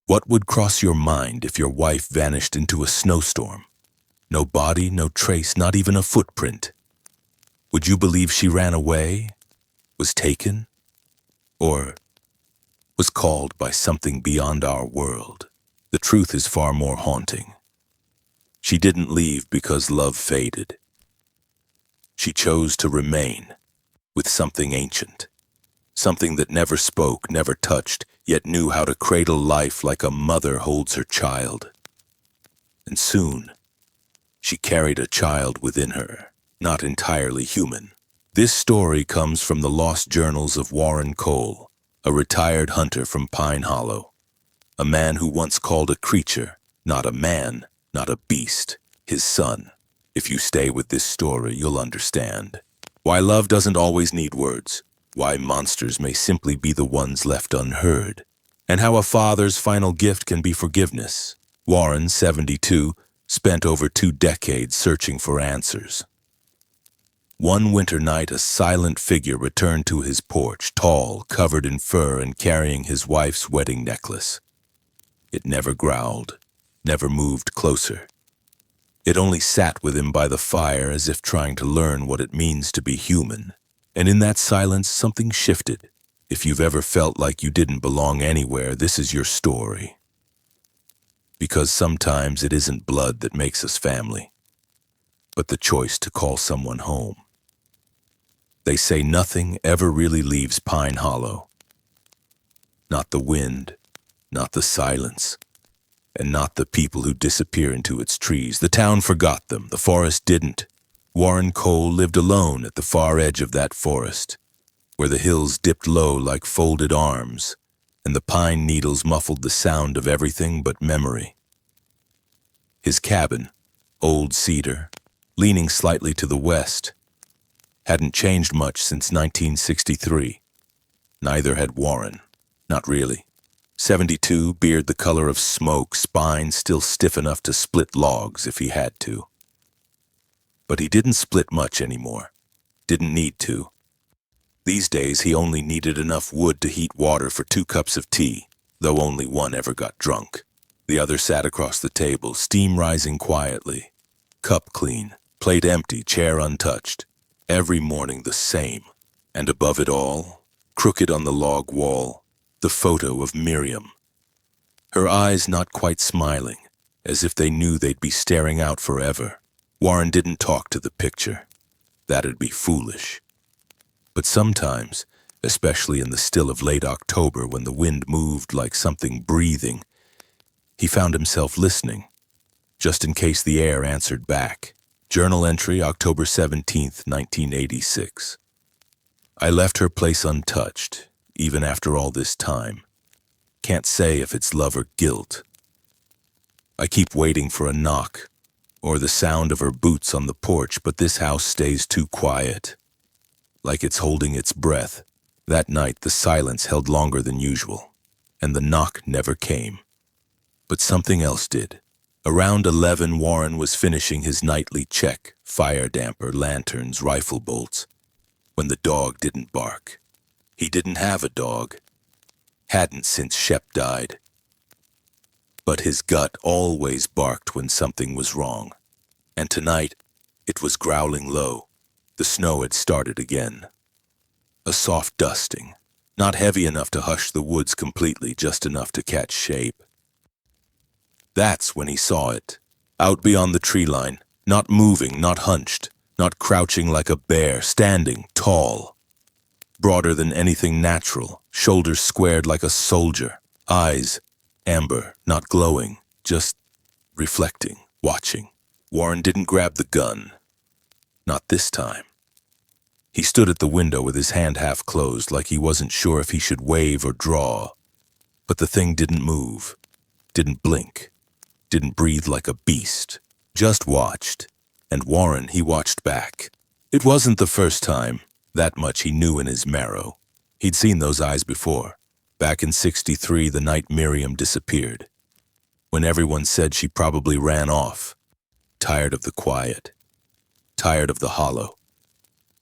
What would cross your mind if your wife vanished into a snowstorm? No body, no trace, not even a footprint. Would you believe she ran away, was taken, or was called by something beyond our world? The truth is far more haunting. She didn't leave because love faded. She chose to remain with something ancient, something that never spoke, never touched, yet knew how to cradle life like a mother holds her child. And soon, she carried a child within her, not entirely human. This story comes from the lost journals of Warren Cole, a retired hunter from Pine Hollow, a man who once called a creature, not a man, not a beast, his son. If you stay with this story, you'll understand why love doesn't always need words, why monsters may simply be the ones left unheard, and how a father's final gift can be forgiveness. Warren, 72, spent over 2 decades searching for answers. One winter night, a silent figure returned to his porch, tall, covered in fur, and carrying his wife's wedding necklace. It never growled, never moved closer. It only sat with him by the fire as if trying to learn what it means to be human. And in that silence, something shifted. If you've ever felt like you didn't belong anywhere, this is your story. Because sometimes it isn't blood that makes us family, but the choice to call someone home. They say nothing ever really leaves Pine Hollow. Not the wind, not the silence, and not the people who disappear into its trees. The town forgot them, the forest didn't. Warren Cole lived alone at the far edge of that forest, where the hills dipped low like folded arms, and the pine needles muffled the sound of everything but memory. His cabin, old cedar, leaning slightly to the west, hadn't changed much since 1963. Neither had Warren. Not really. 72, beard the color of smoke, spine still stiff enough to split logs if he had to. But he didn't split much anymore. Didn't need to. These days he only needed enough wood to heat water for 2 cups of tea, though only one ever got drunk. The other sat across the table, steam rising quietly. Cup clean, plate empty, chair untouched. Every morning the same. And above it all, crooked on the log wall, the photo of Miriam. Her eyes not quite smiling, as if they knew they'd be staring out forever. Warren didn't talk to the picture. That'd be foolish. But sometimes, especially in the still of late October when the wind moved like something breathing, he found himself listening, just in case the air answered back. Journal entry, October 17th, 1986. I left her place untouched, even after all this time. Can't say if it's love or guilt. I keep waiting for a knock, or the sound of her boots on the porch, but this house stays too quiet, like it's holding its breath. That night the silence held longer than usual, and the knock never came. But something else did. Around 11, Warren was finishing his nightly check, fire damper, lanterns, rifle bolts, when the dog didn't bark. He didn't have a dog. Hadn't since Shep died. But his gut always barked when something was wrong. And tonight, it was growling low. The snow had started again. A soft dusting, not heavy enough to hush the woods completely, just enough to catch shape. That's when he saw it, out beyond the tree line, not moving, not hunched, not crouching like a bear, standing tall, broader than anything natural, shoulders squared like a soldier, eyes amber, not glowing, just reflecting, watching. Warren didn't grab the gun. Not this time. He stood at the window with his hand half closed, like he wasn't sure if he should wave or draw. But the thing didn't move, didn't blink, didn't breathe like a beast, just watched. And Warren, he watched back. It wasn't the first time. That much he knew in his marrow. He'd seen those eyes before. Back in '63, the night Miriam disappeared. When everyone said she probably ran off. Tired of the quiet. Tired of the hollow.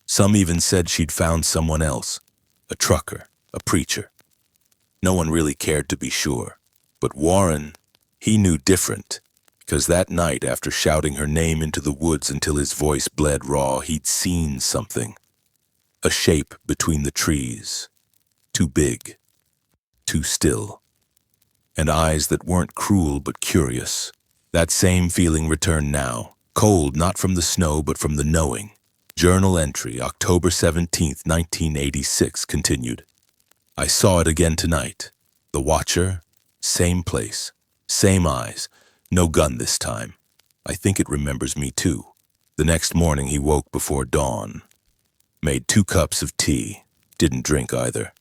Some even said she'd found someone else. A trucker, a preacher. No one really cared to be sure. But Warren, he knew different, because that night, after shouting her name into the woods until his voice bled raw, he'd seen something. A shape between the trees. Too big. Too still. And eyes that weren't cruel but curious. That same feeling returned now, cold not from the snow but from the knowing. Journal entry, October 17th, 1986, continued. I saw it again tonight. The watcher, same place, same eyes, no gun this time. I think it remembers me too. The next morning he woke before dawn. Made 2 cups of tea, didn't drink either.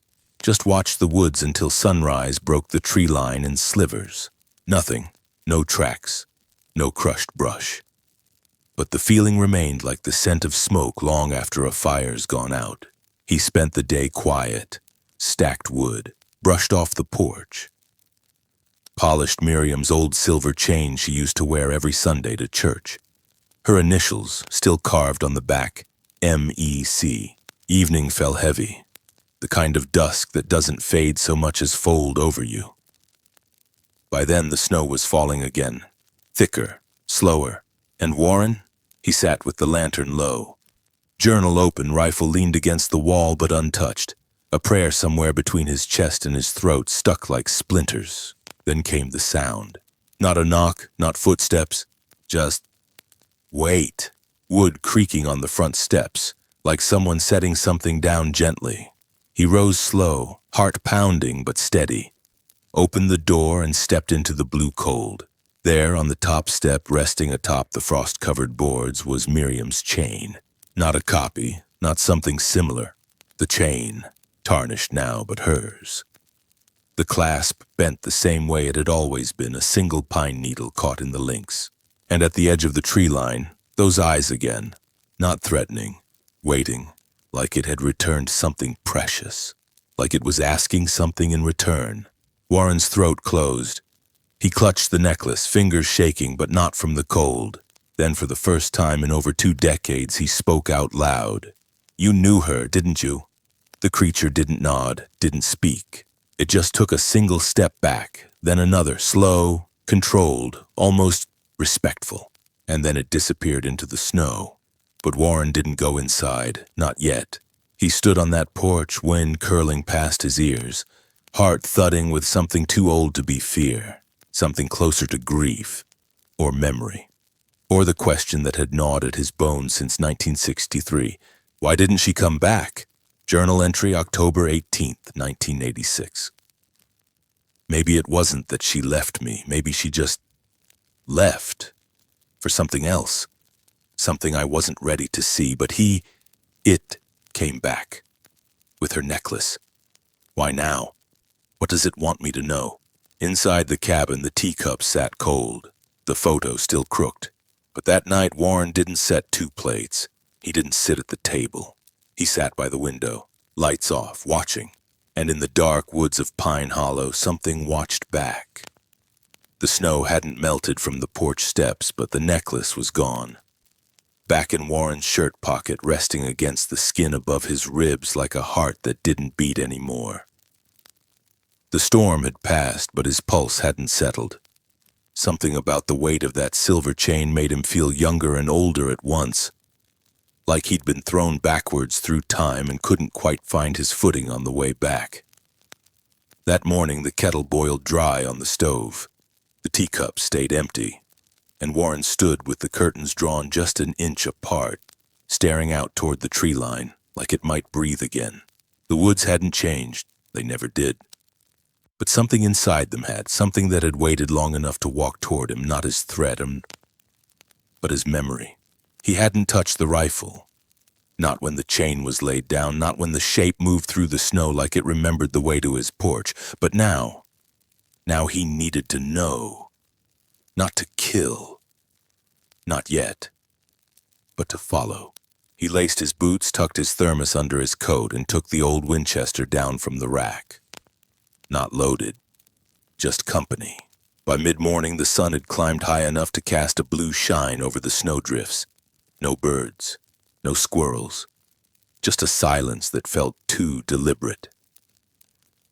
Just watched the woods until sunrise broke the tree line in slivers. Nothing, no tracks, no crushed brush. But the feeling remained like the scent of smoke long after a fire's gone out. He spent the day quiet, stacked wood, brushed off the porch. Polished Miriam's old silver chain she used to wear every Sunday to church. Her initials still carved on the back, M.E.C. Evening fell heavy, the kind of dusk that doesn't fade so much as fold over you. By then the snow was falling again, thicker, slower, and Warren, he sat with the lantern low. Journal open, rifle leaned against the wall but untouched, a prayer somewhere between his chest and his throat stuck like splinters. Then came the sound. Not a knock, not footsteps, just wait. Wood creaking on the front steps, like someone setting something down gently. He rose slow, heart pounding but steady, opened the door and stepped into the blue cold. There, on the top step, resting atop the frost-covered boards, was Miriam's chain. Not a copy, not something similar. The chain, tarnished now but hers. The clasp bent the same way it had always been, a single pine needle caught in the links. And at the edge of the tree line, those eyes again, not threatening, waiting, like it had returned something precious, like it was asking something in return. Warren's throat closed. He clutched the necklace, fingers shaking but not from the cold. Then for the first time in over 2 decades, he spoke out loud. You knew her, didn't you? The creature didn't nod, didn't speak. It just took a single step back, then another, slow, controlled, almost respectful. And then it disappeared into the snow. But Warren didn't go inside, not yet. He stood on that porch, wind curling past his ears, heart thudding with something too old to be fear, something closer to grief, or memory, or the question that had gnawed at his bones since 1963. Why didn't she come back? Journal entry, October 18th, 1986. Maybe it wasn't that she left me. Maybe she just left for something else, something I wasn't ready to see. But it came back with her necklace. Why now? What does it want me to know? Inside the cabin, the teacup sat cold, the photo still crooked. But that night, Warren didn't set 2 plates. He didn't sit at the table. He sat by the window, lights off, watching. And in the dark woods of Pine Hollow, something watched back. The snow hadn't melted from the porch steps, but the necklace was gone. Back in Warren's shirt pocket, resting against the skin above his ribs like a heart that didn't beat anymore. The storm had passed, but his pulse hadn't settled. Something about the weight of that silver chain made him feel younger and older at once, like he'd been thrown backwards through time and couldn't quite find his footing on the way back. That morning, the kettle boiled dry on the stove. The teacup stayed empty, and Warren stood with the curtains drawn just an inch apart, staring out toward the tree line, like it might breathe again. The woods hadn't changed. They never did. But something inside them had, something that had waited long enough to walk toward him, not as threat, but as memory. He hadn't touched the rifle. Not when the chain was laid down, not when the shape moved through the snow like it remembered the way to his porch. But now he needed to know. Not to kill. Not yet. But to follow. He laced his boots, tucked his thermos under his coat, and took the old Winchester down from the rack. Not loaded. Just company. By mid-morning, the sun had climbed high enough to cast a blue shine over the snowdrifts. No birds, no squirrels, just a silence that felt too deliberate.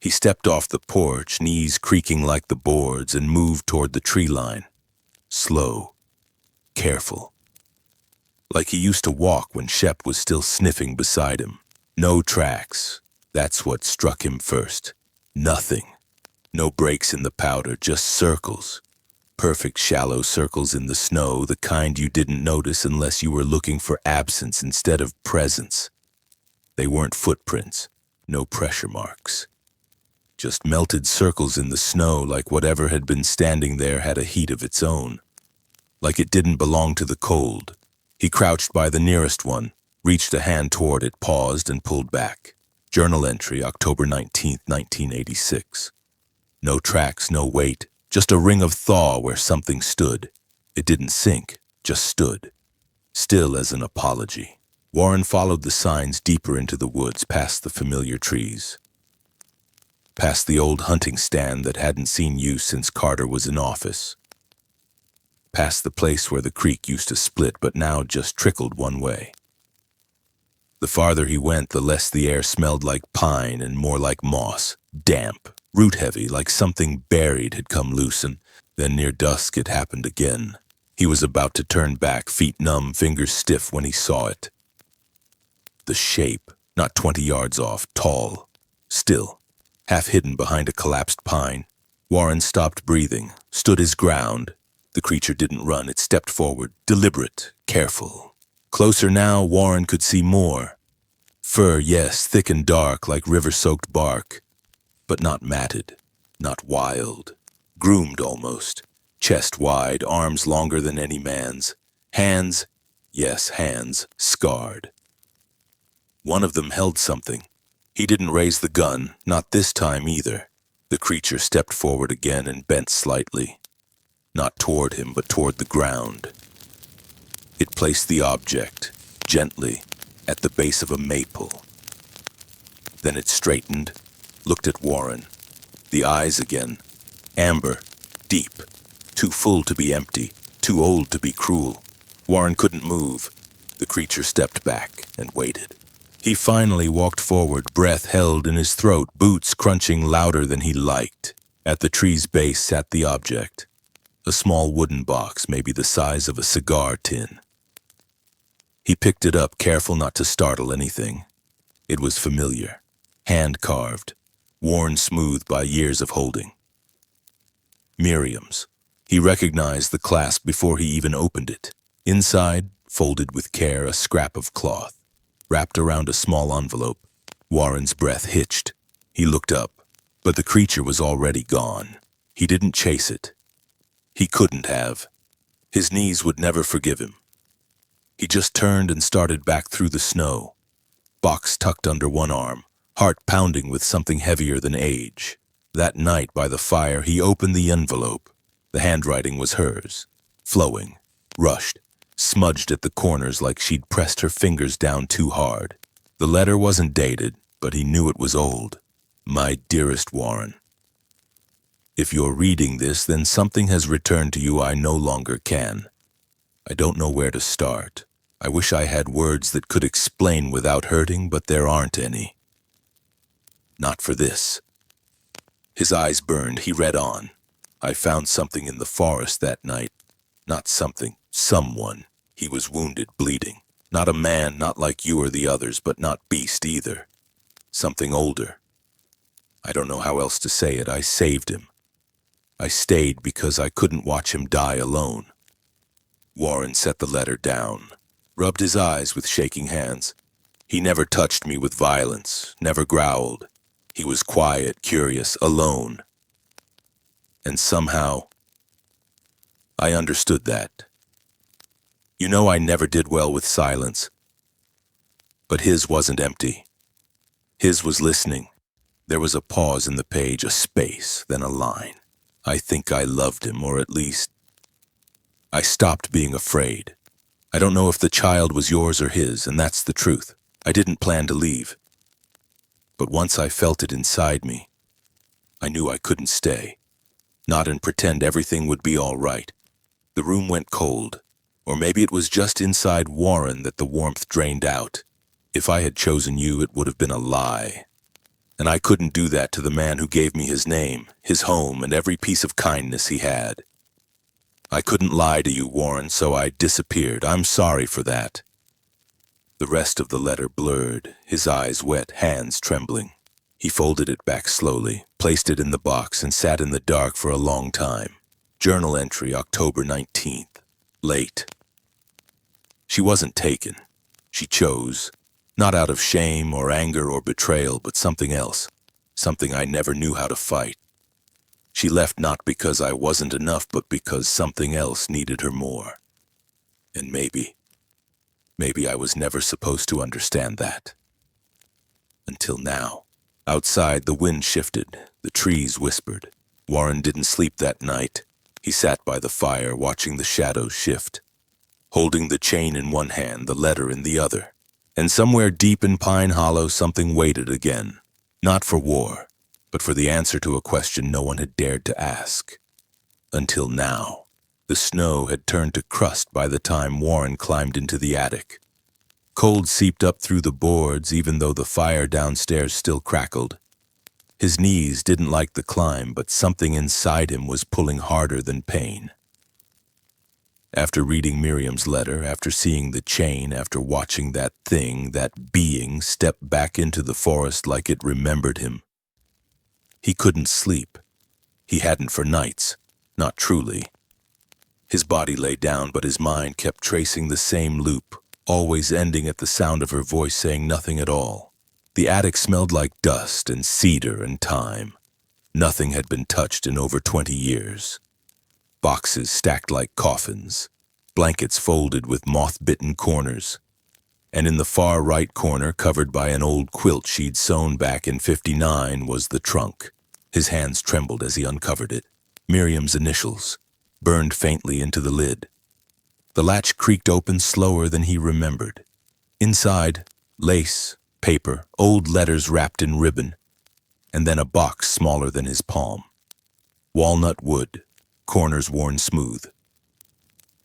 He stepped off the porch, knees creaking like the boards, and moved toward the tree line. Slow, careful. Like he used to walk when Shep was still sniffing beside him. No tracks. That's what struck him first. Nothing. No breaks in the powder, just circles. Perfect shallow circles in the snow, the kind you didn't notice unless you were looking for absence instead of presence. They weren't footprints, no pressure marks. Just melted circles in the snow, like whatever had been standing there had a heat of its own. Like it didn't belong to the cold. He crouched by the nearest one, reached a hand toward it, paused, and pulled back. Journal entry, October 19th, 1986. No tracks, no weight, just a ring of thaw where something stood. It didn't sink, just stood. Still as an apology. Warren followed the signs deeper into the woods, past the familiar trees. Past the old hunting stand that hadn't seen use since Carter was in office. Past the place where the creek used to split but now just trickled one way. The farther he went, the less the air smelled like pine and more like moss, damp, root-heavy, like something buried had come loose, and then near dusk it happened again. He was about to turn back, feet numb, fingers stiff when he saw it. The shape, not 20 yards off, tall, still, half hidden behind a collapsed pine. Warren stopped breathing, stood his ground. The creature didn't run, it stepped forward, deliberate, careful. Closer now, Warren could see more. Fur, yes, thick and dark like river-soaked bark, but not matted, not wild. Groomed almost, chest wide, arms longer than any man's. Hands, yes, hands, scarred. One of them held something. He didn't raise the gun, not this time either. The creature stepped forward again and bent slightly. Not toward him, but toward the ground. It placed the object, gently, at the base of a maple. Then it straightened, looked at Warren. The eyes again, amber, deep, too full to be empty, too old to be cruel. Warren couldn't move. The creature stepped back and waited. He finally walked forward, breath held in his throat, boots crunching louder than he liked. At the tree's base sat the object, a small wooden box, maybe the size of a cigar tin. He picked it up, careful not to startle anything. It was familiar, hand-carved, worn smooth by years of holding. Miriam's. He recognized the clasp before he even opened it. Inside, folded with care, a scrap of cloth, wrapped around a small envelope. Warren's breath hitched. He looked up, but the creature was already gone. He didn't chase it. He couldn't have. His knees would never forgive him. He just turned and started back through the snow, box tucked under one arm, heart pounding with something heavier than age. That night by the fire, he opened the envelope. The handwriting was hers, flowing, rushed, smudged at the corners like she'd pressed her fingers down too hard. The letter wasn't dated, but he knew it was old. My dearest Warren. If you're reading this, then something has returned to you I no longer can. I don't know where to start. I wish I had words that could explain without hurting, but there aren't any. Not for this. His eyes burned. He read on. I found something in the forest that night. Not something, someone. He was wounded, bleeding. Not a man, not like you or the others, but not beast either. Something older. I don't know how else to say it. I saved him. I stayed because I couldn't watch him die alone. Warren set the letter down, rubbed his eyes with shaking hands. He never touched me with violence, never growled. He was quiet, curious, alone. And somehow, I understood that. You know I never did well with silence. But his wasn't empty. His was listening. There was a pause in the page, a space, then a line. I think I loved him, or at least, I stopped being afraid. I don't know if the child was yours or his, and that's the truth. I didn't plan to leave. But once I felt it inside me, I knew I couldn't stay. Not and pretend everything would be all right. The room went cold, or maybe it was just inside Warren that the warmth drained out. If I had chosen you, it would have been a lie. And I couldn't do that to the man who gave me his name, his home, and every piece of kindness he had. I couldn't lie to you, Warren, so I disappeared. I'm sorry for that." The rest of the letter blurred, his eyes wet, hands trembling. He folded it back slowly, placed it in the box, and sat in the dark for a long time. Journal entry, October 19th. Late. She wasn't taken. She chose. Not out of shame or anger or betrayal, but something else. Something I never knew how to fight. She left not because I wasn't enough, but because something else needed her more. And maybe I was never supposed to understand that. Until now. Outside, the wind shifted. The trees whispered. Warren didn't sleep that night. He sat by the fire, watching the shadows shift. Holding the chain in one hand, the letter in the other. And somewhere deep in Pine Hollow, something waited again. Not for war, but for the answer to a question no one had dared to ask. Until now. The snow had turned to crust by the time Warren climbed into the attic. Cold seeped up through the boards, even though the fire downstairs still crackled. His knees didn't like the climb, but something inside him was pulling harder than pain. After reading Miriam's letter, after seeing the chain, after watching that thing, that being, step back into the forest like it remembered him, he couldn't sleep. He hadn't for nights, not truly. His body lay down, but his mind kept tracing the same loop, always ending at the sound of her voice saying nothing at all. The attic smelled like dust and cedar and time. Nothing had been touched in over 20 years. Boxes stacked like coffins, blankets folded with moth-bitten corners. And in the far right corner, covered by an old quilt she'd sewn back in '59, was the trunk. His hands trembled as he uncovered it. Miriam's initials, burned faintly into the lid. The latch creaked open slower than he remembered. Inside, lace, paper, old letters wrapped in ribbon, and then a box smaller than his palm. Walnut wood, corners worn smooth.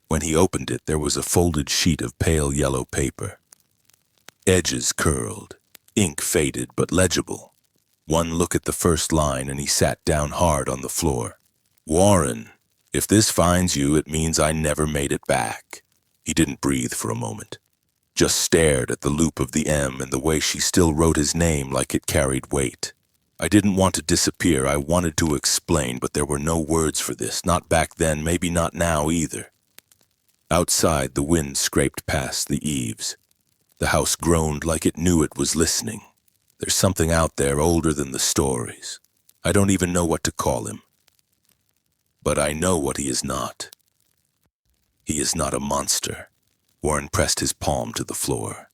When he opened it, there was a folded sheet of pale yellow paper. Edges curled, ink faded but legible. One look at the first line and he sat down hard on the floor. "Warren, if this finds you, it means I never made it back." He didn't breathe for a moment. Just stared at the loop of the M and the way she still wrote his name like it carried weight. I didn't want to disappear. I wanted to explain, but there were no words for this. Not back then, maybe not now either. Outside, the wind scraped past the eaves. The house groaned like it knew it was listening. There's something out there older than the stories. I don't even know what to call him. But I know what he is not. He is not a monster. Warren pressed his palm to the floor.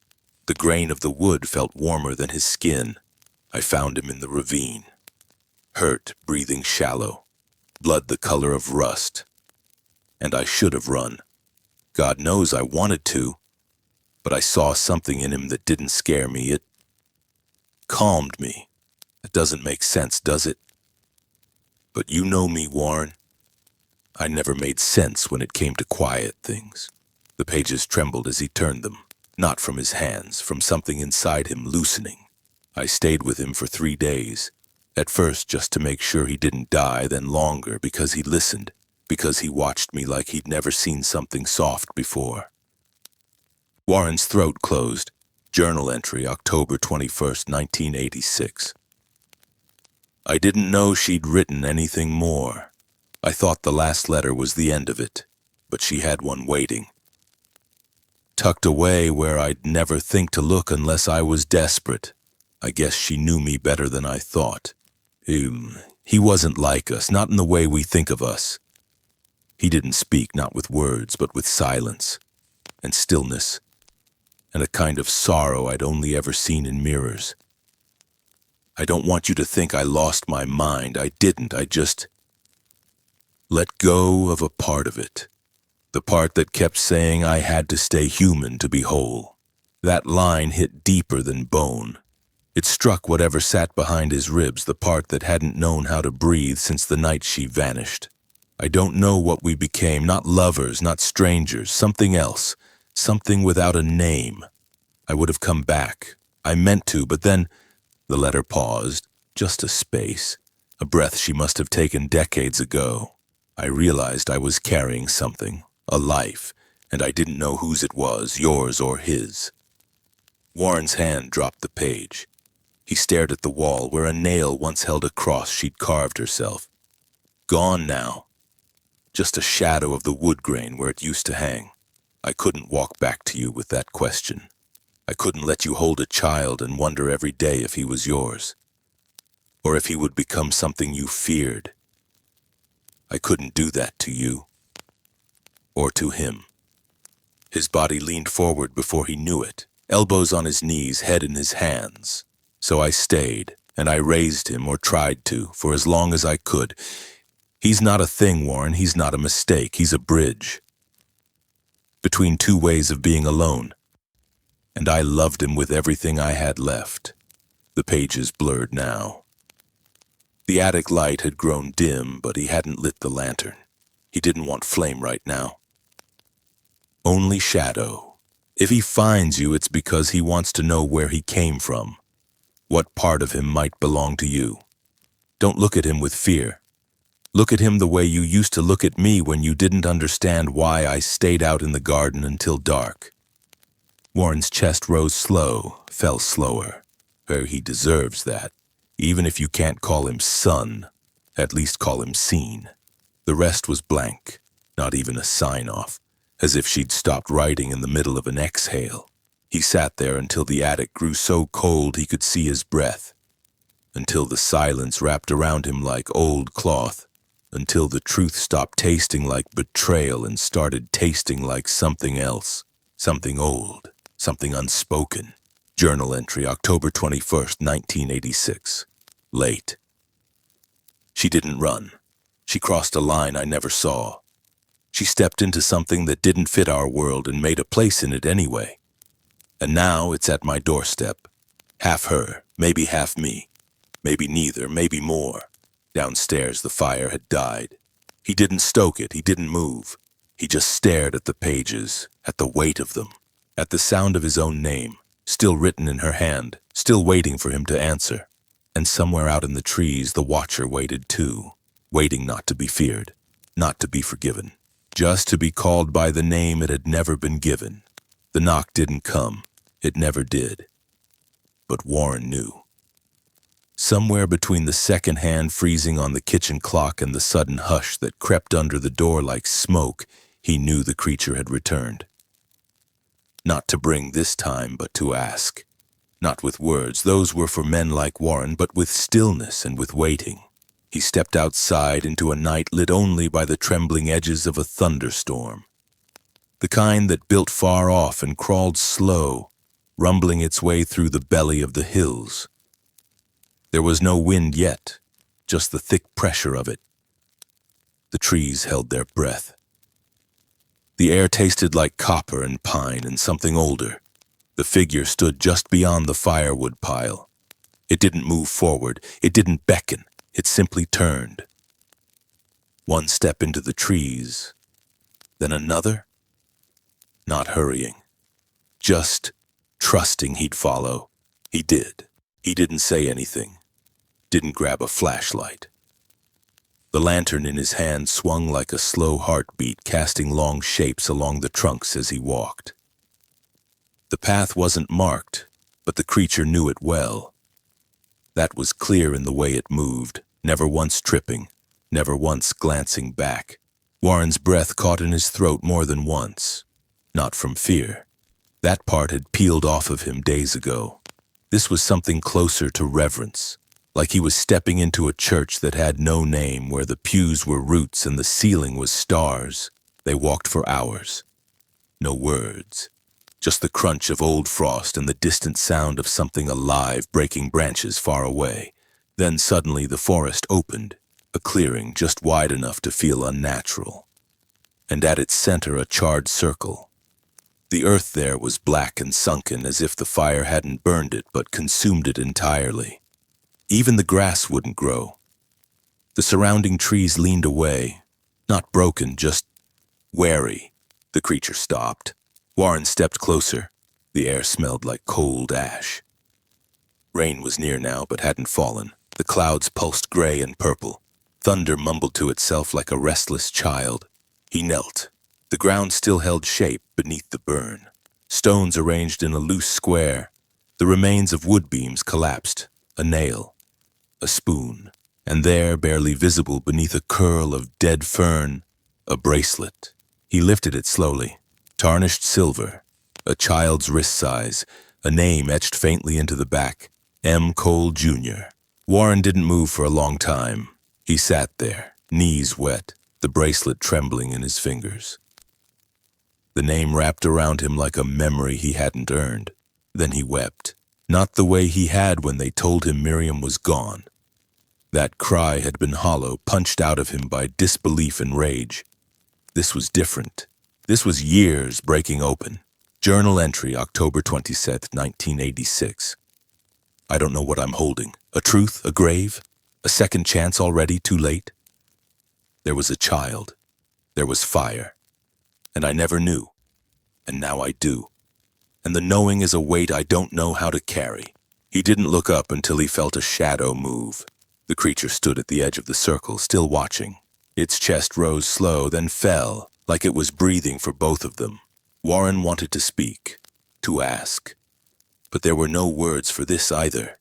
The grain of the wood felt warmer than his skin. I found him in the ravine. Hurt, breathing shallow. Blood the color of rust. And I should have run. God knows I wanted to. But I saw something in him that didn't scare me. It calmed me. That doesn't make sense, does it? But you know me, Warren. I never made sense when it came to quiet things. The pages trembled as he turned them, not from his hands, from something inside him loosening. I stayed with him for 3 days. At first just to make sure he didn't die, then longer because he listened, because he watched me like he'd never seen something soft before. Warren's throat closed. Journal entry, October 21st, 1986. I didn't know she'd written anything more. I thought the last letter was the end of it, but she had one waiting. Tucked away where I'd never think to look unless I was desperate. I guess she knew me better than I thought. He wasn't like us, not in the way we think of us. He didn't speak, not with words, but with silence and stillness, and a kind of sorrow I'd only ever seen in mirrors. I don't want you to think I lost my mind. I didn't. I just let go of a part of it. The part that kept saying I had to stay human to be whole. That line hit deeper than bone. It struck whatever sat behind his ribs, the part that hadn't known how to breathe since the night she vanished. I don't know what we became, not lovers, not strangers, something else, something without a name. I would have come back. I meant to, but then the letter paused. just a space, a breath she must have taken decades ago. I realized I was carrying something, a life, and I didn't know whose it was, yours or his. Warren's hand dropped the page. He stared at the wall where a nail once held a cross she'd carved herself. Gone now. Just a shadow of the wood grain where it used to hang. I couldn't walk back to you with that question. I couldn't let you hold a child and wonder every day if he was yours, or if he would become something you feared. I couldn't do that to you, or to him. His body leaned forward before he knew it, elbows on his knees, head in his hands. So I stayed, and I raised him, or tried to, for as long as I could. He's not a thing, Warren. He's not a mistake. He's a bridge between two ways of being alone. And I loved him with everything I had left. The pages blurred now. The attic light had grown dim, but he hadn't lit the lantern. He didn't want flame right now. Only shadow. If he finds you, it's because he wants to know where he came from. What part of him might belong to you. Don't look at him with fear. Look at him the way you used to look at me when you didn't understand why I stayed out in the garden until dark. Warren's chest rose slow, fell slower. He deserves that. Even if you can't call him son, at least call him seen. The rest was blank, not even a sign-off, as if she'd stopped writing in the middle of an exhale. He sat there until the attic grew so cold he could see his breath, until the silence wrapped around him like old cloth, until the truth stopped tasting like betrayal and started tasting like something else, something old, something unspoken. Journal entry, October 21st, 1986. Late. She didn't run. She crossed a line I never saw. She stepped into something that didn't fit our world and made a place in it anyway. And now it's at my doorstep. Half her, maybe half me. Maybe neither, maybe more. Downstairs the fire had died. He didn't stoke it, he didn't move. He just stared at the pages, at the weight of them, at the sound of his own name, still written in her hand, still waiting for him to answer. And somewhere out in the trees the watcher waited too, waiting not to be feared, not to be forgiven, just to be called by the name it had never been given. The knock didn't come, it never did. But Warren knew. Somewhere between the second hand freezing on the kitchen clock and the sudden hush that crept under the door like smoke, he knew the creature had returned. Not to bring this time, but to ask. Not with words, those were for men like Warren, but with stillness and with waiting. He stepped outside into a night lit only by the trembling edges of a thunderstorm. The kind that built far off and crawled slow, rumbling its way through the belly of the hills. There was no wind yet, just the thick pressure of it. The trees held their breath. The air tasted like copper and pine and something older. The figure stood just beyond the firewood pile. It didn't move forward, it didn't beckon, it simply turned. One step into the trees, then another. Not hurrying, just trusting he'd follow. He did. He didn't say anything, didn't grab a flashlight. The lantern in his hand swung like a slow heartbeat, casting long shapes along the trunks as he walked. The path wasn't marked, but the creature knew it well. That was clear in the way it moved, never once tripping, never once glancing back. Warren's breath caught in his throat more than once. Not from fear. That part had peeled off of him days ago. This was something closer to reverence, like he was stepping into a church that had no name, where the pews were roots and the ceiling was stars. They walked for hours. No words. Just the crunch of old frost and the distant sound of something alive breaking branches far away. Then suddenly the forest opened, a clearing just wide enough to feel unnatural. And at its center a charred circle. The earth there was black and sunken, as if the fire hadn't burned it but consumed it entirely. Even the grass wouldn't grow. The surrounding trees leaned away, not broken, just wary. The creature stopped. Warren stepped closer. The air smelled like cold ash. Rain was near now, but hadn't fallen. The clouds pulsed gray and purple. Thunder mumbled to itself like a restless child. He knelt. The ground still held shape beneath the burn. Stones arranged in a loose square. The remains of wood beams collapsed. A nail. A spoon. And there, barely visible beneath a curl of dead fern, a bracelet. He lifted it slowly. Tarnished silver. A child's wrist size. A name etched faintly into the back. M. Cole, Jr. Warren didn't move for a long time. He sat there, knees wet, the bracelet trembling in his fingers. The name wrapped around him like a memory he hadn't earned. Then he wept. Not the way he had when they told him Miriam was gone. That cry had been hollow, punched out of him by disbelief and rage. This was different. This was years breaking open. Journal entry, October 27th, 1986. I don't know what I'm holding. A truth? A grave? A second chance already, too late? There was a child. There was fire. And I never knew. And now I do. And the knowing is a weight I don't know how to carry. He didn't look up until he felt a shadow move. The creature stood at the edge of the circle, still watching. Its chest rose slow, then fell, like it was breathing for both of them. Warren wanted to speak, to ask. But there were no words for this either.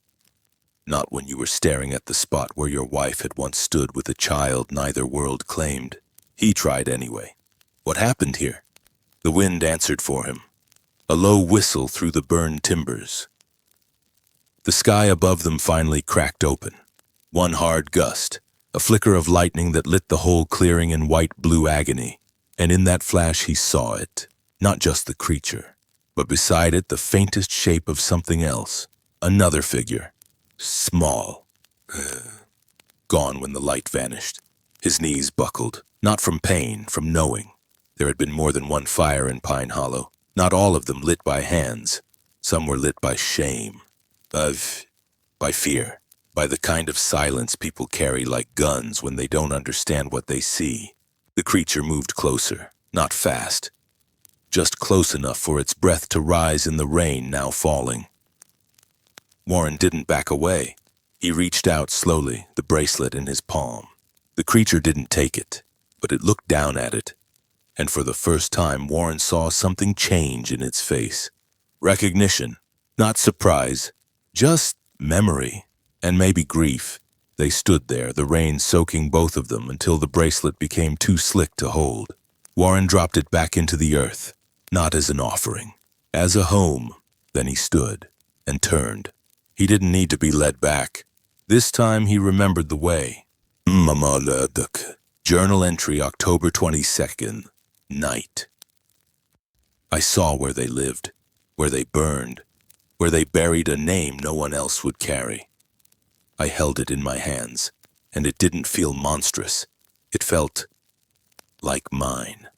Not when you were staring at the spot where your wife had once stood with a child neither world claimed. He tried anyway. What happened here? The wind answered for him. A low whistle through the burned timbers. The sky above them finally cracked open. One hard gust, a flicker of lightning that lit the whole clearing in white-blue agony. And in that flash he saw it. Not just the creature, but beside it the faintest shape of something else. Another figure. Small. Gone when the light vanished. His knees buckled, not from pain, from knowing. There had been more than one fire in Pine Hollow, not all of them lit by hands. Some were lit by shame, by fear, by the kind of silence people carry like guns when they don't understand what they see. The creature moved closer, not fast, just close enough for its breath to rise in the rain now falling. Warren didn't back away. He reached out slowly, the bracelet in his palm. The creature didn't take it, but it looked down at it. And for the first time, Warren saw something change in its face. Recognition, not surprise, just memory, and maybe grief. They stood there, the rain soaking both of them until the bracelet became too slick to hold. Warren dropped it back into the earth, not as an offering, as a home. Then he stood and turned. He didn't need to be led back. This time he remembered the way. Journal entry, October 22nd, night. I saw where they lived, where they burned, where they buried a name no one else would carry. I held it in my hands, and it didn't feel monstrous. It felt like mine.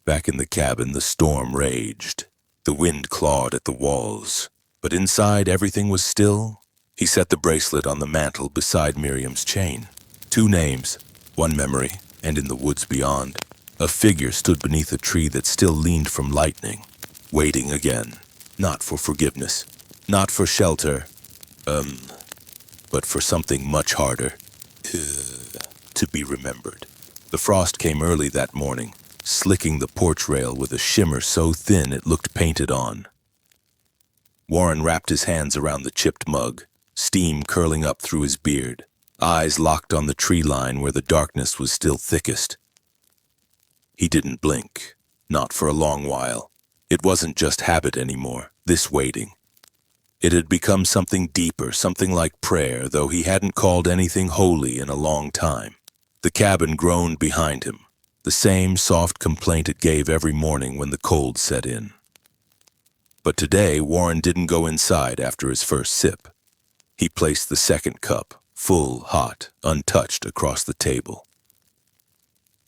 Back in the cabin, the storm raged. The wind clawed at the walls, but inside everything was still. He set the bracelet on the mantel beside Miriam's chain. 2 names, 1 memory, and in the woods beyond, a figure stood beneath a tree that still leaned from lightning, waiting again, not for forgiveness, not for shelter, but for something much harder, to be remembered. The frost came early that morning, slicking the porch rail with a shimmer so thin it looked painted on. Warren wrapped his hands around the chipped mug, steam curling up through his beard, eyes locked on the tree line where the darkness was still thickest. He didn't blink, not for a long while. It wasn't just habit anymore, this waiting. It had become something deeper, something like prayer, though he hadn't called anything holy in a long time. The cabin groaned behind him, the same soft complaint it gave every morning when the cold set in. But today, Warren didn't go inside after his first sip. He placed the second cup, full, hot, untouched, across the table.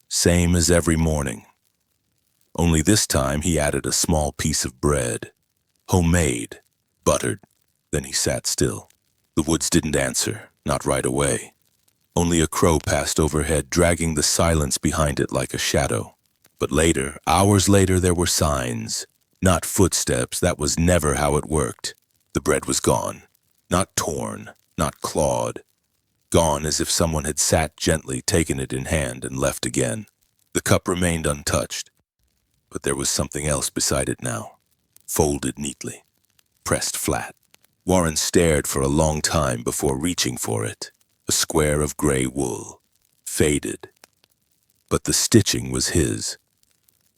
Same as every morning. Only this time he added a small piece of bread, homemade, buttered. Then he sat still. The woods didn't answer, not right away. Only a crow passed overhead, dragging the silence behind it like a shadow. But later, hours later, there were signs. Not footsteps, that was never how it worked. The bread was gone. Not torn, not clawed. Gone as if someone had sat gently, taken it in hand, and left again. The cup remained untouched, but there was something else beside it now, folded neatly, pressed flat. Warren stared for a long time before reaching for it, a square of gray wool, faded. But the stitching was his.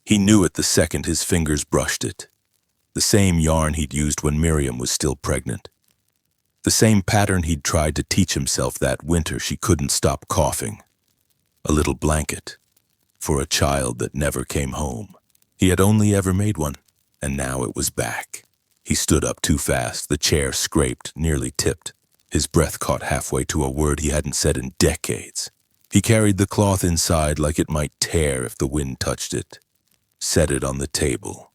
He knew it the second his fingers brushed it. The same yarn he'd used when Miriam was still pregnant. The same pattern he'd tried to teach himself that winter she couldn't stop coughing. A little blanket for a child that never came home. He had only ever made one, and now it was back. He stood up too fast. The chair scraped, nearly tipped. His breath caught halfway to a word he hadn't said in decades. He carried the cloth inside like it might tear if the wind touched it. Set it on the table.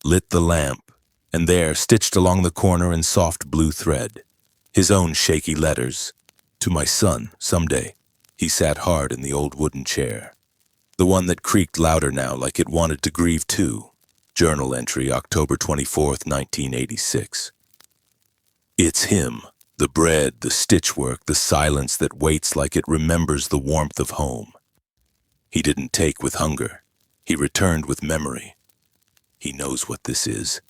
Lit the lamp, and there, stitched along the corner in soft blue thread, his own shaky letters. To my son, someday. He sat hard in the old wooden chair. The one that creaked louder now like it wanted to grieve too. Journal entry, October 24th, 1986. It's him. The bread, the stitchwork, the silence that waits like it remembers the warmth of home. He didn't take with hunger. He returned with memory. He knows what this is.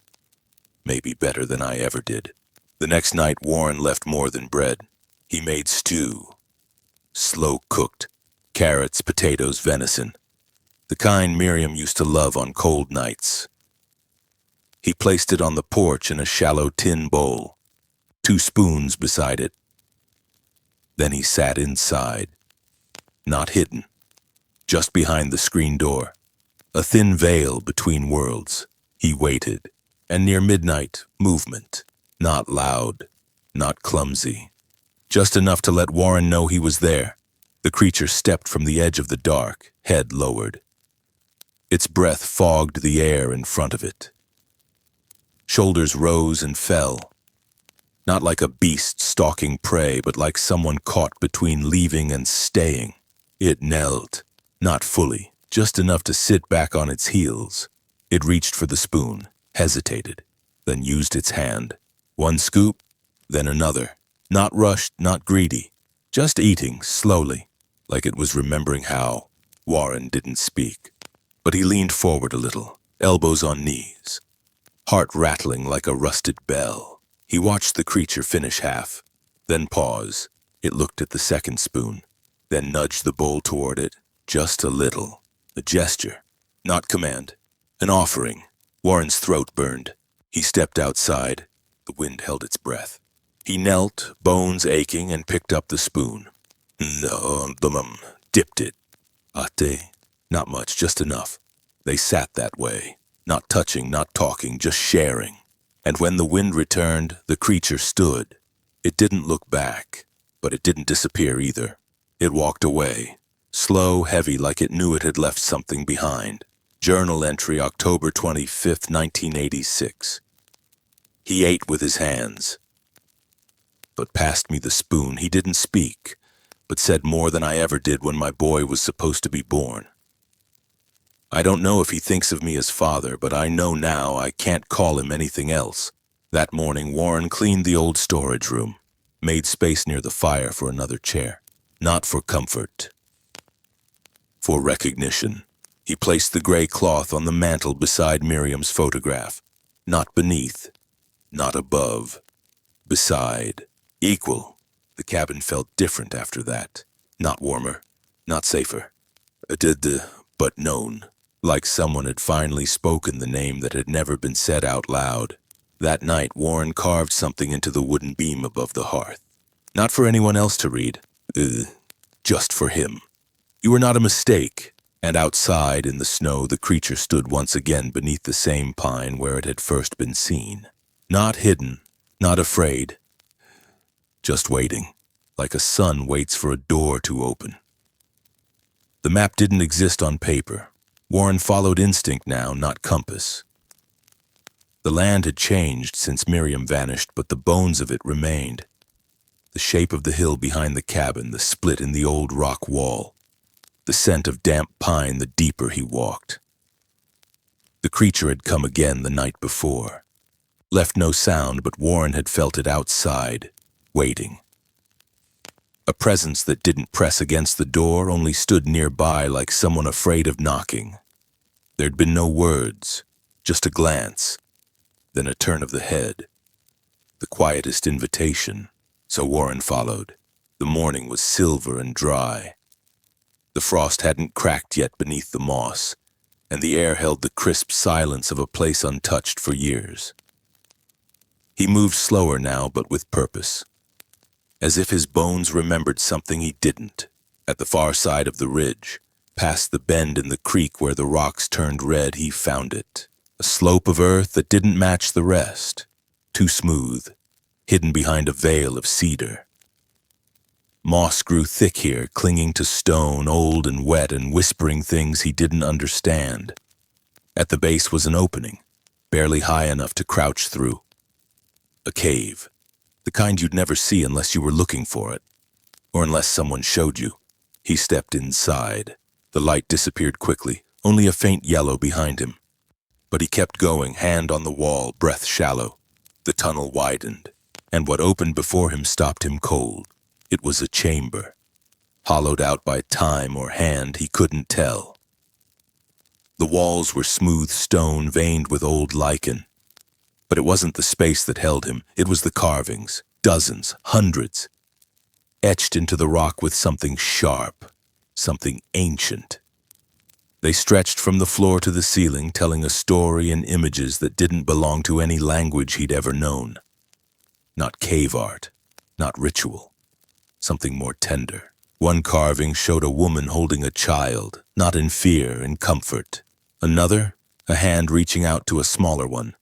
Maybe better than I ever did. The next night, Warren left more than bread. He made stew. Slow cooked. Carrots, potatoes, venison. The kind Miriam used to love on cold nights. He placed it on the porch in a shallow tin bowl. 2 spoons beside it. Then he sat inside. Not hidden. Just behind the screen door. A thin veil between worlds. He waited. And near midnight, movement. Not loud. Not clumsy. Just enough to let Warren know he was there. The creature stepped from the edge of the dark, head lowered. Its breath fogged the air in front of it. Shoulders rose and fell. Not like a beast stalking prey, but like someone caught between leaving and staying. It knelt, not fully, just enough to sit back on its heels. It reached for the spoon, hesitated, then used its hand. 1 scoop, then another. Not rushed, not greedy, just eating slowly, like it was remembering how. Warren didn't speak, but he leaned forward a little, elbows on knees, heart rattling like a rusted bell. He watched the creature finish half, then pause. It looked at the second spoon, then nudged the bowl toward it, just a little. A gesture, not command, an offering. Warren's throat burned. He stepped outside. The wind held its breath. He knelt, bones aching, and picked up the spoon. Dipped it. Ate. Not much, just enough. They sat that way, not touching, not talking, just sharing. And when the wind returned, the creature stood. It didn't look back, but it didn't disappear either. It walked away, slow, heavy, like it knew it had left something behind. Journal entry, October 25th, 1986. He ate with his hands, but passed me the spoon. He didn't speak, but said more than I ever did when my boy was supposed to be born. I don't know if he thinks of me as father, but I know now I can't call him anything else. That morning, Warren cleaned the old storage room, made space near the fire for another chair. Not for comfort, for recognition. He placed the gray cloth on the mantel beside Miriam's photograph. Not beneath, not above, beside, equal. The cabin felt different after that. Not warmer, not safer. But known. Like someone had finally spoken the name that had never been said out loud. That night, Warren carved something into the wooden beam above the hearth. Not for anyone else to read. Just for him. You were not a mistake. And outside, in the snow, the creature stood once again beneath the same pine where it had first been seen. Not hidden, not afraid. Just waiting, like a son waits for a door to open. The map didn't exist on paper. Warren followed instinct now, not compass. The land had changed since Miriam vanished, but the bones of it remained. The shape of the hill behind the cabin, the split in the old rock wall, the scent of damp pine the deeper he walked. The creature had come again the night before. Left no sound, but Warren had felt it outside, waiting. A presence that didn't press against the door, only stood nearby like someone afraid of knocking. There'd been no words, just a glance, then a turn of the head. The quietest invitation, so Warren followed. The morning was silver and dry. The frost hadn't cracked yet beneath the moss, and the air held the crisp silence of a place untouched for years. He moved slower now, but with purpose, as if his bones remembered something he didn't. At the far side of the ridge, past the bend in the creek where the rocks turned red, he found it. A slope of earth that didn't match the rest, too smooth, hidden behind a veil of cedar. Moss grew thick here, clinging to stone, old and wet and whispering things he didn't understand. At the base was an opening, barely high enough to crouch through. A cave, the kind you'd never see unless you were looking for it, or unless someone showed you. He stepped inside. The light disappeared quickly, only a faint yellow behind him. But he kept going, hand on the wall, breath shallow. The tunnel widened, and what opened before him stopped him cold. It was a chamber, hollowed out by time or hand, he couldn't tell. The walls were smooth stone veined with old lichen. But it wasn't the space that held him, it was the carvings, dozens, hundreds, etched into the rock with something sharp, something ancient. They stretched from the floor to the ceiling, telling a story in images that didn't belong to any language he'd ever known. Not cave art, not ritual, something more tender. One carving showed a woman holding a child, not in fear, in comfort. Another, a hand reaching out to a smaller one.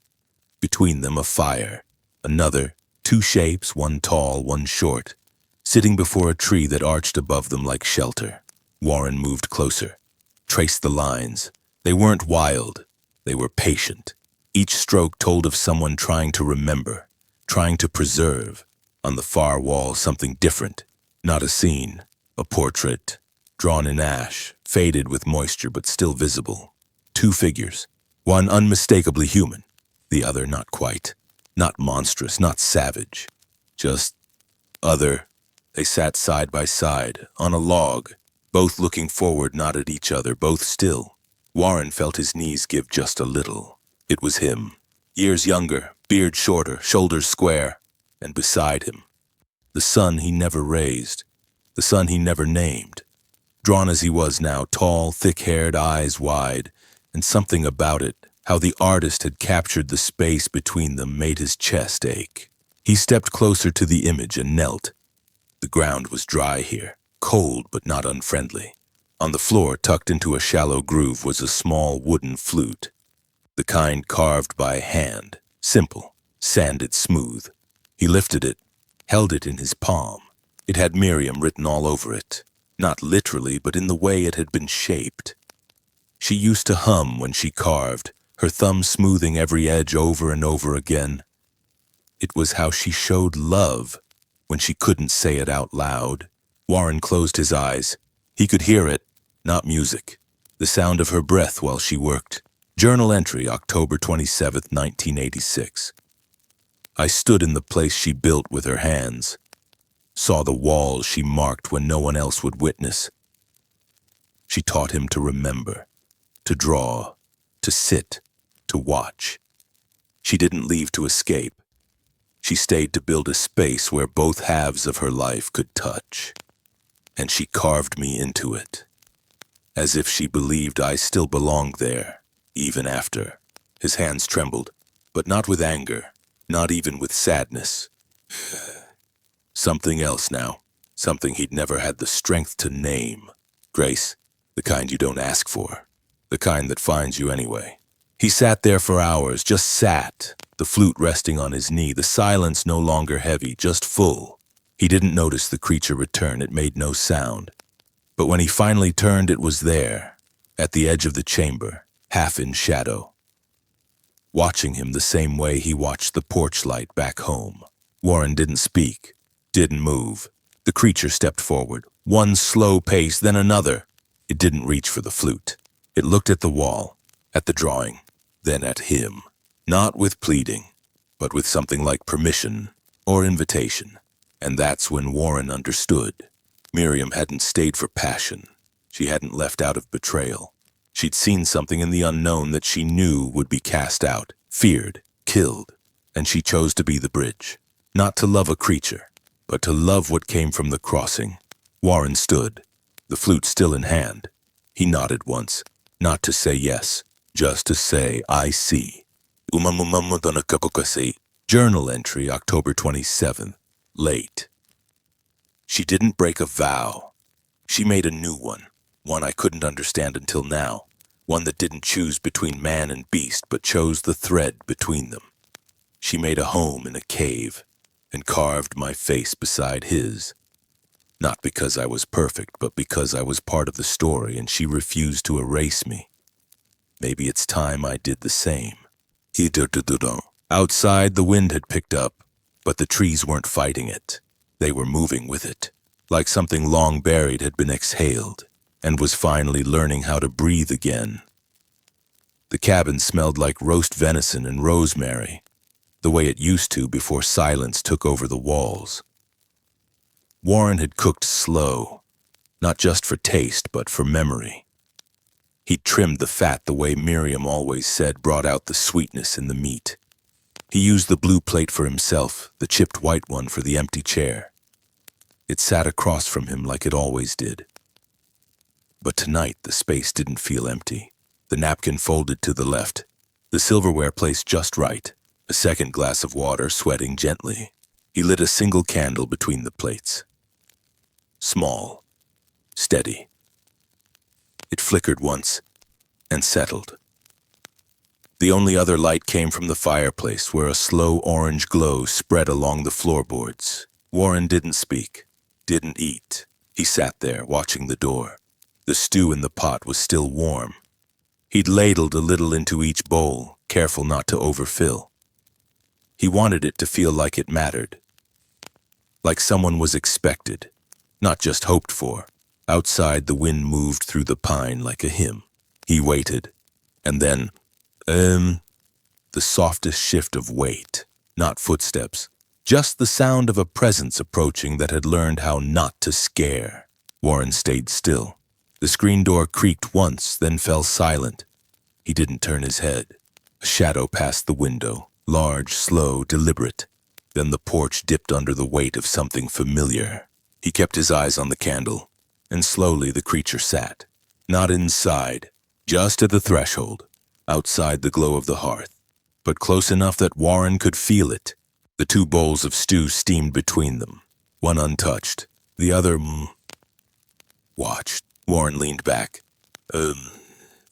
Between them, a fire. Another, two shapes, one tall, one short, sitting before a tree that arched above them like shelter. Warren moved closer, traced the lines. They weren't wild, they were patient. Each stroke told of someone trying to remember, trying to preserve. On the far wall, something different. Not a scene, a portrait, drawn in ash, faded with moisture but still visible. Two figures, one unmistakably human, the other not quite. Not monstrous, not savage, just other. They sat side by side, on a log, both looking forward, not at each other, both still. Warren felt his knees give just a little. It was him, years younger, beard shorter, shoulders square, and beside him, the son he never raised, the son he never named. Drawn as he was now, tall, thick-haired, eyes wide, and something about it, how the artist had captured the space between them, made his chest ache. He stepped closer to the image and knelt. The ground was dry here, cold but not unfriendly. On the floor, tucked into a shallow groove, was a small wooden flute, the kind carved by hand, simple, sanded smooth. He lifted it, held it in his palm. It had Miriam written all over it, not literally, but in the way it had been shaped. She used to hum when she carved, her thumb smoothing every edge over and over again. It was how she showed love when she couldn't say it out loud. Warren closed his eyes. He could hear it, not music, the sound of her breath while she worked. Journal entry, October 27th, 1986. I stood in the place she built with her hands, saw the walls she marked when no one else would witness. She taught him to remember, to draw, to sit, to watch. She didn't leave to escape. She stayed to build a space where both halves of her life could touch. And she carved me into it, as if she believed I still belonged there, even after. His hands trembled, but not with anger, not even with sadness. Something else now, something he'd never had the strength to name. Grace, the kind you don't ask for, the kind that finds you anyway. He sat there for hours, just sat, the flute resting on his knee, the silence no longer heavy, just full. He didn't notice the creature return, it made no sound. But when he finally turned, it was there, at the edge of the chamber, half in shadow. Watching him the same way he watched the porch light back home. Warren didn't speak, didn't move. The creature stepped forward, one slow pace, then another. It didn't reach for the flute. It looked at the wall, at the drawing, then at him. Not with pleading, but with something like permission or invitation. And that's when Warren understood. Miriam hadn't stayed for passion. She hadn't left out of betrayal. She'd seen something in the unknown that she knew would be cast out, feared, killed, and she chose to be the bridge. Not to love a creature, but to love what came from the crossing. Warren stood, the flute still in hand. He nodded once, not to say yes, just to say, I see. Journal entry, October 27th, late. She didn't break a vow. She made a new one I couldn't understand until now, one that didn't choose between man and beast, but chose the thread between them. She made a home in a cave and carved my face beside his. Not because I was perfect, but because I was part of the story and she refused to erase me. Maybe it's time I did the same. Outside, the wind had picked up, but the trees weren't fighting it. They were moving with it, like something long buried had been exhaled and was finally learning how to breathe again. The cabin smelled like roast venison and rosemary, the way it used to before silence took over the walls. Warren had cooked slow, not just for taste, but for memory. He trimmed the fat the way Miriam always said brought out the sweetness in the meat. He used the blue plate for himself, the chipped white one for the empty chair. It sat across from him like it always did. But tonight the space didn't feel empty. The napkin folded to the left, the silverware placed just right, a second glass of water sweating gently. He lit a single candle between the plates. Small, steady. It flickered once and settled. The only other light came from the fireplace where a slow orange glow spread along the floorboards. Warren didn't speak, didn't eat. He sat there watching the door. The stew in the pot was still warm. He'd ladled a little into each bowl, careful not to overfill. He wanted it to feel like it mattered, like someone was expected, not just hoped for. Outside, the wind moved through the pine like a hymn. He waited, and then, the softest shift of weight, not footsteps, just the sound of a presence approaching that had learned how not to scare. Warren stayed still. The screen door creaked once, then fell silent. He didn't turn his head. A shadow passed the window, large, slow, deliberate. Then the porch dipped under the weight of something familiar. He kept his eyes on the candle, and slowly the creature sat. Not inside, just at the threshold, outside the glow of the hearth, but close enough that Warren could feel it. The two bowls of stew steamed between them, one untouched, the other watched. Warren leaned back,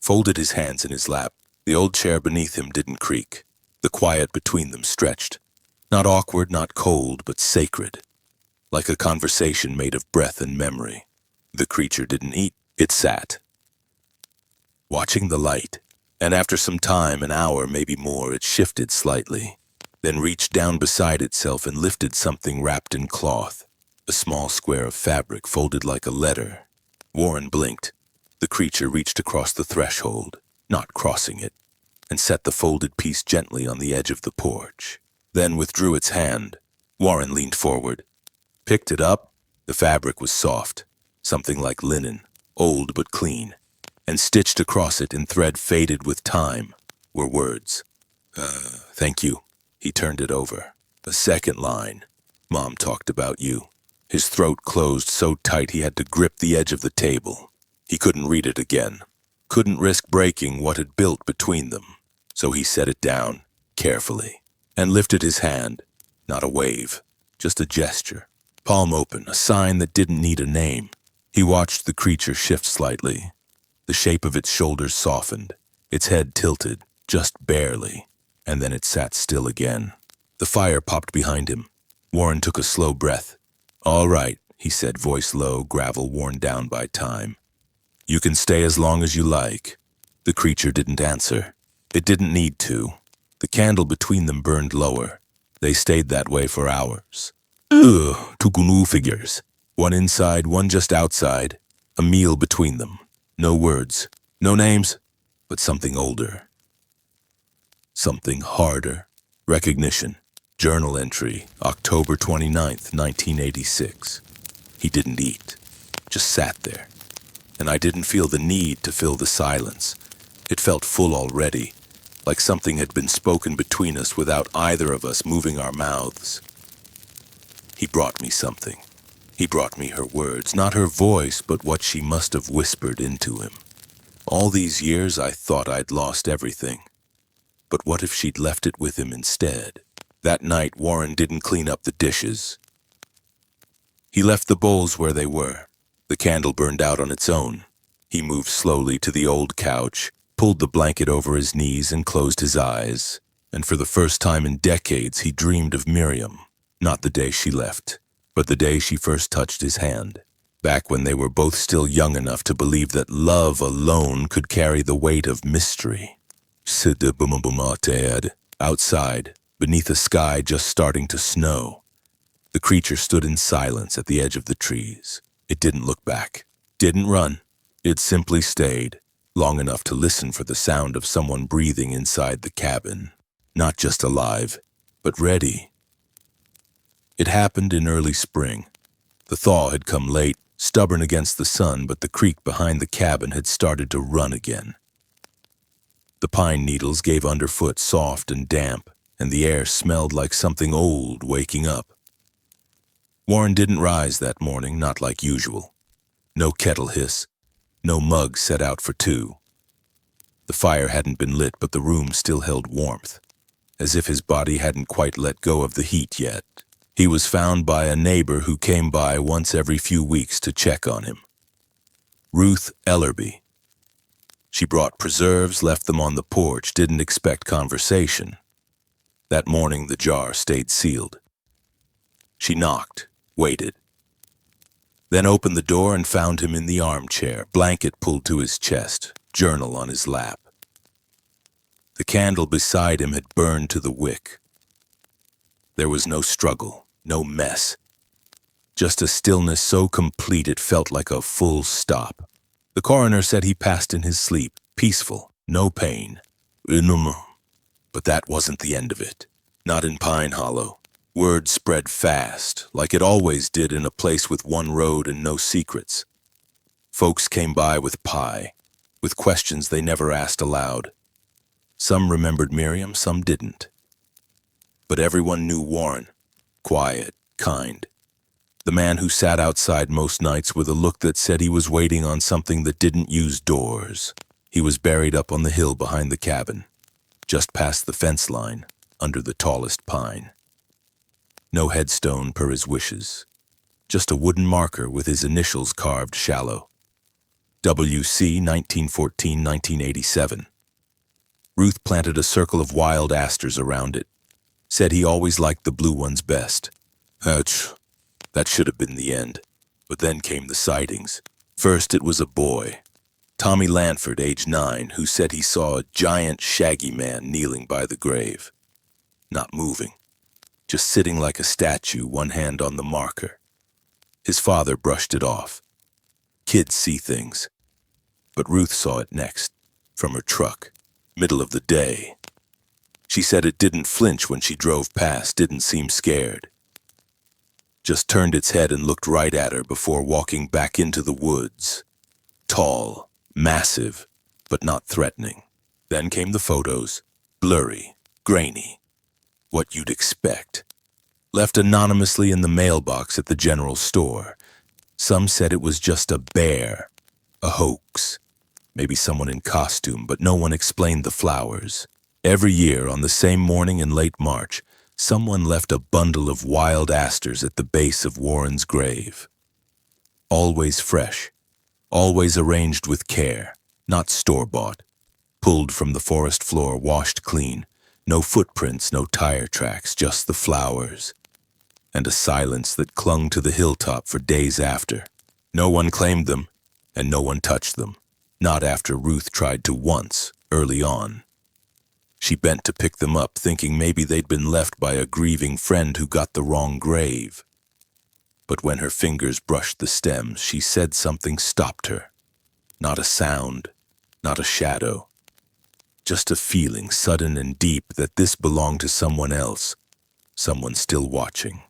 folded his hands in his lap. The old chair beneath him didn't creak. The quiet between them stretched. Not awkward, not cold, but sacred, like a conversation made of breath and memory. The creature didn't eat, it sat, watching the light, and after some time, an hour, maybe more, it shifted slightly, then reached down beside itself and lifted something wrapped in cloth, a small square of fabric folded like a letter. Warren blinked. The creature reached across the threshold, not crossing it, and set the folded piece gently on the edge of the porch, then withdrew its hand. Warren leaned forward, picked it up. The fabric was soft, something like linen, old but clean, and stitched across it in thread faded with time were words. Thank you. He turned it over. A second line. Mom talked about you. His throat closed so tight he had to grip the edge of the table. He couldn't read it again, couldn't risk breaking what had built between them. So he set it down, carefully, and lifted his hand. Not a wave, just a gesture. Palm open, a sign that didn't need a name. He watched the creature shift slightly. The shape of its shoulders softened, its head tilted, just barely, and then it sat still again. The fire popped behind him. Warren took a slow breath. All right, he said, voice low, gravel worn down by time. You can stay as long as you like. The creature didn't answer. It didn't need to. The candle between them burned lower. They stayed that way for hours. Two gnu figures. One inside, one just outside. A meal between them. No words, no names, but something older. Something harder. Recognition. Journal entry, October 29th, 1986. He didn't eat, just sat there. And I didn't feel the need to fill the silence. It felt full already, like something had been spoken between us without either of us moving our mouths. He brought me something. He brought me her words, not her voice, but what she must have whispered into him. All these years I thought I'd lost everything. But what if she'd left it with him instead? That night, Warren didn't clean up the dishes. He left the bowls where they were. The candle burned out on its own. He moved slowly to the old couch, pulled the blanket over his knees and closed his eyes. And for the first time in decades, he dreamed of Miriam. Not the day she left, but the day she first touched his hand. Back when they were both still young enough to believe that love alone could carry the weight of mystery. Outside, beneath a sky just starting to snow, the creature stood in silence at the edge of the trees. It didn't look back, didn't run. It simply stayed, long enough to listen for the sound of someone breathing inside the cabin. Not just alive, but ready. It happened in early spring. The thaw had come late, stubborn against the sun, but the creek behind the cabin had started to run again. The pine needles gave underfoot soft and damp, and the air smelled like something old waking up. Warren didn't rise that morning, not like usual. No kettle hiss, no mug set out for two. The fire hadn't been lit, but the room still held warmth, as if his body hadn't quite let go of the heat yet. He was found by a neighbor who came by once every few weeks to check on him. Ruth Ellerby. She brought preserves, left them on the porch, didn't expect conversation. That morning the jar stayed sealed. She knocked, waited. Then opened the door and found him in the armchair, blanket pulled to his chest, journal on his lap. The candle beside him had burned to the wick. There was no struggle, no mess. Just a stillness so complete it felt like a full stop. The coroner said he passed in his sleep, peaceful, no pain. But that wasn't the end of it. Not in Pine Hollow. Word spread fast, like it always did in a place with one road and no secrets. Folks came by with pie, with questions they never asked aloud. Some remembered Miriam, some didn't. But everyone knew Warren. Quiet, kind. The man who sat outside most nights with a look that said he was waiting on something that didn't use doors. He was buried up on the hill behind the cabin, just past the fence line, under the tallest pine. No headstone per his wishes, just a wooden marker with his initials carved shallow. W.C. 1914-1987. Ruth planted a circle of wild asters around it. Said he always liked the blue ones best. That should have been the end. But then came the sightings. First it was a boy, Tommy Lanford, age 9, who said he saw a giant, shaggy man kneeling by the grave. Not moving, just sitting like a statue, one hand on the marker. His father brushed it off. Kids see things. But Ruth saw it next, from her truck, middle of the day. She said it didn't flinch when she drove past, didn't seem scared. Just turned its head and looked right at her before walking back into the woods. Tall, massive, but not threatening. Then came the photos, blurry, grainy. What you'd expect. Left anonymously in the mailbox at the general store. Some said it was just a bear, a hoax. Maybe someone in costume, but no one explained the flowers. Every year, on the same morning in late March, someone left a bundle of wild asters at the base of Warren's grave. Always fresh, always arranged with care, not store-bought. Pulled from the forest floor, washed clean. No footprints, no tire tracks, just the flowers. And a silence that clung to the hilltop for days after. No one claimed them, and no one touched them. Not after Ruth tried to once, early on. She bent to pick them up, thinking maybe they'd been left by a grieving friend who got the wrong grave. But when her fingers brushed the stems, she said something stopped her. Not a sound, not a shadow. Just a feeling, sudden and deep, that this belonged to someone else. Someone still watching.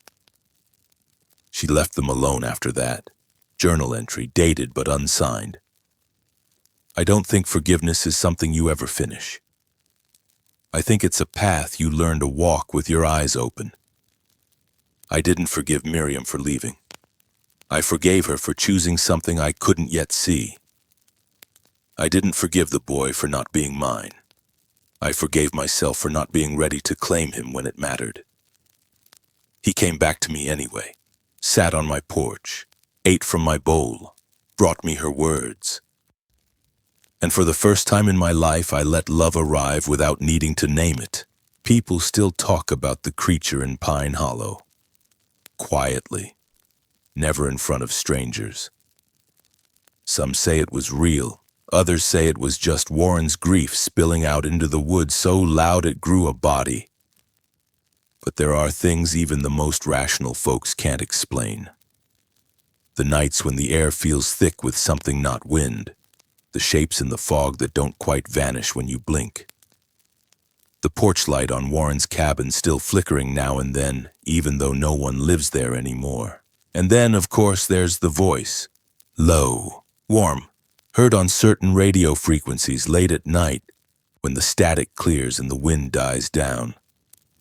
She left them alone after that. Journal entry, dated but unsigned. I don't think forgiveness is something you ever finish. I think it's a path you learn to walk with your eyes open. I didn't forgive Miriam for leaving. I forgave her for choosing something I couldn't yet see. I didn't forgive the boy for not being mine. I forgave myself for not being ready to claim him when it mattered. He came back to me anyway, sat on my porch, ate from my bowl, brought me her words. And for the first time in my life, I let love arrive without needing to name it. People still talk about the creature in Pine Hollow. Quietly, never in front of strangers. Some say it was real. Others say it was just Warren's grief spilling out into the woods so loud it grew a body. But there are things even the most rational folks can't explain. The nights when the air feels thick with something not wind. The shapes in the fog that don't quite vanish when you blink. The porch light on Warren's cabin still flickering now and then, even though no one lives there anymore. And then, of course, there's the voice. Low, warm, heard on certain radio frequencies late at night when the static clears and the wind dies down.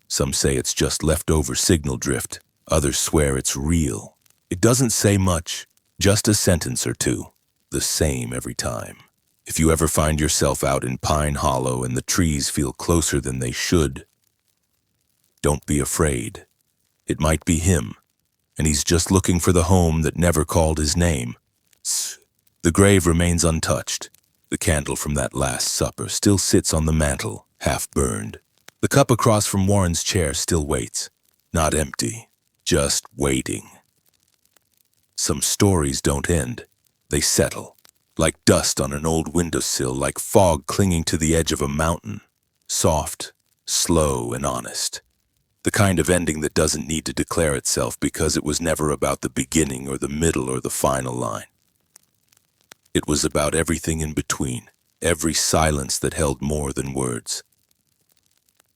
Some say it's just leftover signal drift. Others swear it's real. It doesn't say much, just a sentence or two, the same every time. If you ever find yourself out in Pine Hollow and the trees feel closer than they should, don't be afraid. It might be him, and he's just looking for the home that never called his name. The grave remains untouched. The candle from that last supper still sits on the mantel, half burned. The cup across from Warren's chair still waits, not empty, just waiting. Some stories don't end. They settle, like dust on an old windowsill, like fog clinging to the edge of a mountain. Soft, slow, and honest. The kind of ending that doesn't need to declare itself because it was never about the beginning or the middle or the final line. It was about everything in between, every silence that held more than words.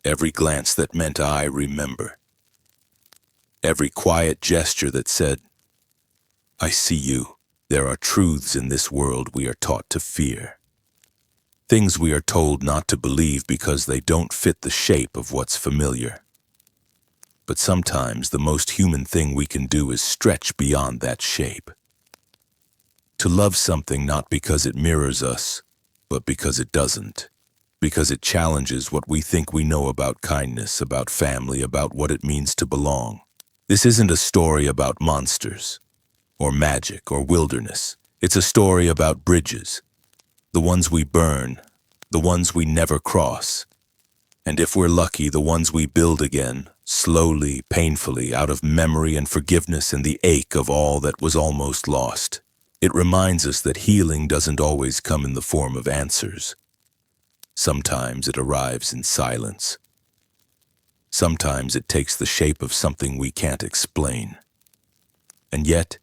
Every glance that meant I remember. Every quiet gesture that said, I see you. There are truths in this world we are taught to fear. Things we are told not to believe because they don't fit the shape of what's familiar. But sometimes the most human thing we can do is stretch beyond that shape. To love something not because it mirrors us, but because it doesn't. Because it challenges what we think we know about kindness, about family, about what it means to belong. This isn't a story about monsters, or magic, or wilderness. It's a story about bridges. The ones we burn, the ones we never cross. And if we're lucky, the ones we build again, slowly, painfully, out of memory and forgiveness and the ache of all that was almost lost. It reminds us that healing doesn't always come in the form of answers. Sometimes it arrives in silence. Sometimes it takes the shape of something we can't explain. And yet,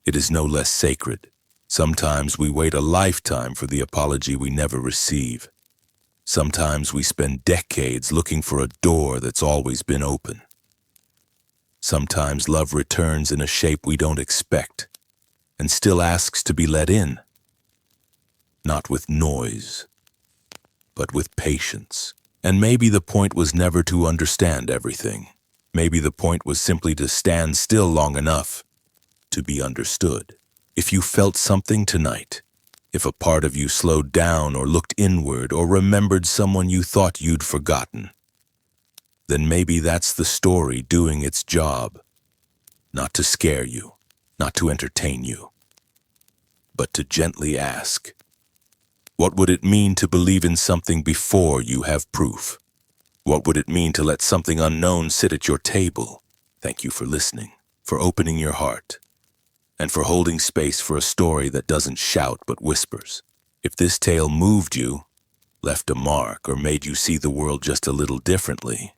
it is no less sacred. Sometimes we wait a lifetime for the apology we never receive. Sometimes we spend decades looking for a door that's always been open. Sometimes love returns in a shape we don't expect, and still asks to be let in. Not with noise, but with patience. And maybe the point was never to understand everything. Maybe the point was simply to stand still long enough to be understood. If you felt something tonight, if a part of you slowed down or looked inward or remembered someone you thought you'd forgotten, then maybe that's the story doing its job. Not to scare you, not to entertain you, but to gently ask, what would it mean to believe in something before you have proof? What would it mean to let something unknown sit at your table? Thank you for listening, for opening your heart, and for holding space for a story that doesn't shout but whispers. If this tale moved you, left a mark, or made you see the world just a little differently,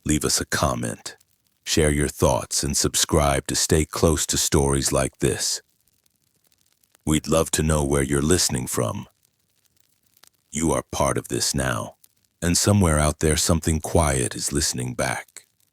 leave us a comment, share your thoughts, and subscribe to stay close to stories like this. We'd love to know where you're listening from. You are part of this now. And somewhere out there, something quiet is listening back.